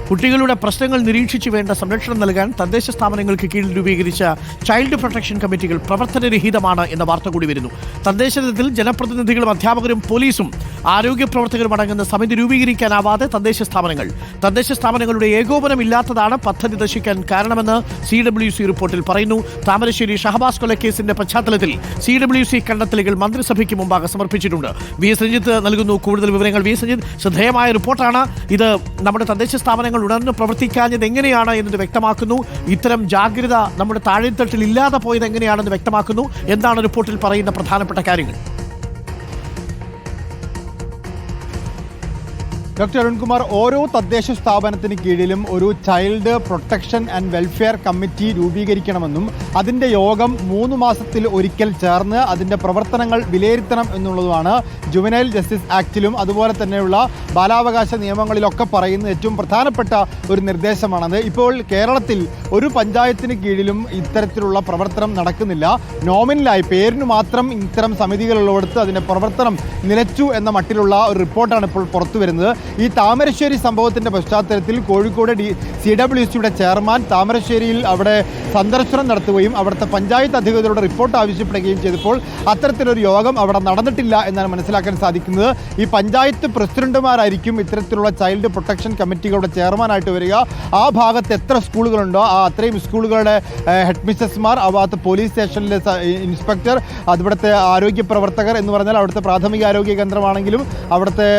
കുട്ടികളുടെ പ്രശ്നങ്ങൾ നിരീക്ഷിച്ചു വേണ്ട സംരക്ഷണം നൽകാൻ തദ്ദേശ സ്ഥാപനങ്ങൾക്ക് കീഴിൽ രൂപീകരിച്ച ചൈൽഡ് പ്രൊട്ടക്ഷൻ കമ്മിറ്റികൾ പ്രവർത്തനരഹിതമാണ് എന്ന വാർത്ത കൂടി വരുന്നു. തദ്ദേശ തലത്തിൽ ജനപ്രതിനിധികളും അധ്യാപകരും പോലീസും ആരോഗ്യ പ്രവർത്തകരും അടങ്ങുന്ന സമിതി രൂപീകരിക്കാനാവാതെ തദ്ദേശ സ്ഥാപനങ്ങളുടെ ഏകോപനമില്ലാത്തതാണ് പദ്ധതി നശിക്കാൻ കാരണമെന്ന് CWC റിപ്പോർട്ടിൽ പറയുന്നു. താമരശ്ശേരി ഷഹബാസ് കൊലക്കേസിന്റെ പശ്ചാത്തലത്തിൽ CWC കണ്ടെത്തലുകൾ മന്ത്രിസഭയ്ക്ക് മുമ്പാകെ സമർപ്പിച്ചിട്ടുണ്ട്. VS രഞ്ജിത്ത് നൽകുന്നു കൂടുതൽ വിവരങ്ങൾ. VS രഞ്ജിത്ത്, ശ്രദ്ധേയമായ റിപ്പോർട്ടാണ് ഇത്. നമ്മുടെ തദ്ദേശ സ്ഥാപനങ്ങൾ ഉണർന്ന് പ്രവർത്തിക്കാഞ്ഞത് എങ്ങനെയാണ് എന്നത് വ്യക്തമാക്കുന്നു. ഇത്തരം ജാഗ്രത നമ്മുടെ താഴെത്തട്ടിൽ ഇല്ലാതെ പോയത് എങ്ങനെയാണെന്ന് വ്യക്തമാക്കുന്നു. എന്താണ് റിപ്പോർട്ടിൽ പറയുന്ന പ്രധാനപ്പെട്ട കാര്യങ്ങൾ? ഡോക്ടർ അരുൺകുമാർ, ഓരോ തദ്ദേശ സ്ഥാപനത്തിന് കീഴിലും ഒരു child protection and welfare committee രൂപീകരിക്കണമെന്നും അതിൻ്റെ യോഗം 3 മാസത്തിൽ ഒരിക്കൽ ചേർന്ന് അതിൻ്റെ പ്രവർത്തനങ്ങൾ വിലയിരുത്തണം എന്നുള്ളതുമാണ് ജുവനൈൽ ജസ്റ്റിസ് ആക്ടിലും അതുപോലെ തന്നെയുള്ള ബാലാവകാശ നിയമങ്ങളിലൊക്കെ പറയുന്ന ഏറ്റവും പ്രധാനപ്പെട്ട ഒരു നിർദ്ദേശമാണത്. ഇപ്പോൾ കേരളത്തിൽ ഒരു പഞ്ചായത്തിന് കീഴിലും ഇത്തരത്തിലുള്ള പ്രവർത്തനം നടക്കുന്നില്ല. നോമിനലായി പേരിന് മാത്രം ഇത്തരം സമിതികളുള്ളടുത്ത് അതിൻ്റെ പ്രവർത്തനം നിലച്ചു എന്ന മട്ടിലുള്ള ഒരു റിപ്പോർട്ടാണ് ഇപ്പോൾ പുറത്തു വരുന്നത്. ഈ താമരശ്ശേരി സംഭവത്തിൻ്റെ പശ്ചാത്തലത്തിൽ കോഴിക്കോട് CWCയുടെ ചെയർമാൻ താമരശ്ശേരിയിൽ അവിടെ സന്ദർശനം നടത്തുകയും അവിടുത്തെ പഞ്ചായത്ത് അധികൃതരുടെ റിപ്പോർട്ട് ആവശ്യപ്പെടുകയും ചെയ്തപ്പോൾ അത്തരത്തിലൊരു യോഗം അവിടെ നടന്നിട്ടില്ല എന്നാണ് മനസ്സിലാക്കാൻ സാധിക്കുന്നത്. ഈ പഞ്ചായത്ത് പ്രസിഡന്റുമാരായിരിക്കും ഇത്തരത്തിലുള്ള ചൈൽഡ് പ്രൊട്ടക്ഷൻ കമ്മിറ്റികളുടെ ചെയർമാനായിട്ട് വരിക. ആ ഭാഗത്ത് എത്ര സ്കൂളുകളുണ്ടോ അത്രയും സ്കൂളുകളുടെ ഹെഡ് മിസ്സസ്മാർ, ആ ഭാഗത്ത് പോലീസ് സ്റ്റേഷനിലെ ഇൻസ്പെക്ടർ, അതിവിടുത്തെ ആരോഗ്യ പ്രവർത്തകർ എന്ന് പറഞ്ഞാൽ അവിടുത്തെ പ്രാഥമിക ആരോഗ്യ കേന്ദ്രമാണെങ്കിലും അവിടുത്തെ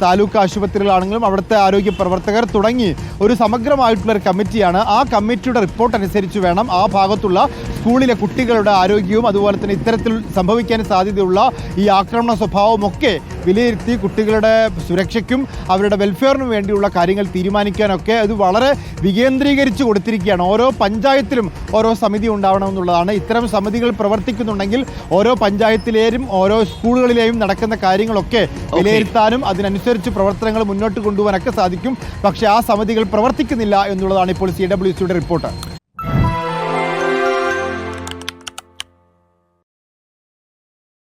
താലൂക്ക് ആശുപത്രികളാണെങ്കിലും അവിടുത്തെ ആരോഗ്യ പ്രവർത്തകർ തുടങ്ങി ഒരു സമഗ്രമായിട്ടുള്ള ഒരു കമ്മിറ്റിയാണ്. ആ കമ്മിറ്റിയുടെ റിപ്പോർട്ട് അനുസരിച്ച് വേണം ആ ഭാഗത്തുള്ള സ്കൂളിലെ കുട്ടികളുടെ ആരോഗ്യവും അതുപോലെ തന്നെ ഇത്തരത്തിൽ സംഭവിക്കാൻ സാധ്യതയുള്ള ഈ ആക്രമണ സ്വഭാവമൊക്കെ വിലയിരുത്തി കുട്ടികളുടെ സുരക്ഷയ്ക്കും അവരുടെ വെൽഫെയറിനും വേണ്ടിയുള്ള കാര്യങ്ങൾ തീരുമാനിക്കാനൊക്കെ അത് വളരെ വികേന്ദ്രീകരിച്ച് കൊടുത്തിരിക്കുകയാണ്. ഓരോ പഞ്ചായത്തിലും ഓരോ സമിതി ഉണ്ടാവണമെന്നുള്ളതാണ്. ഇത്തരം സമിതികൾ പ്രവർത്തിക്കുന്നുണ്ടെങ്കിൽ ഓരോ പഞ്ചായത്തിലെയും ഓരോ സ്കൂളുകളിലെയും നടക്കുന്ന കാര്യങ്ങളൊക്കെ വിലയിരുത്താനും അതിനനുസരിച്ച് പ്രവർത്തനങ്ങൾ മുന്നോട്ട് കൊണ്ടുപോകാനൊക്കെ സാധിക്കും. പക്ഷേ ആ സമിതികൾ പ്രവർത്തിക്കുന്നില്ല എന്നുള്ളതാണ് ഇപ്പോൾ CWCയുടെ റിപ്പോർട്ട്.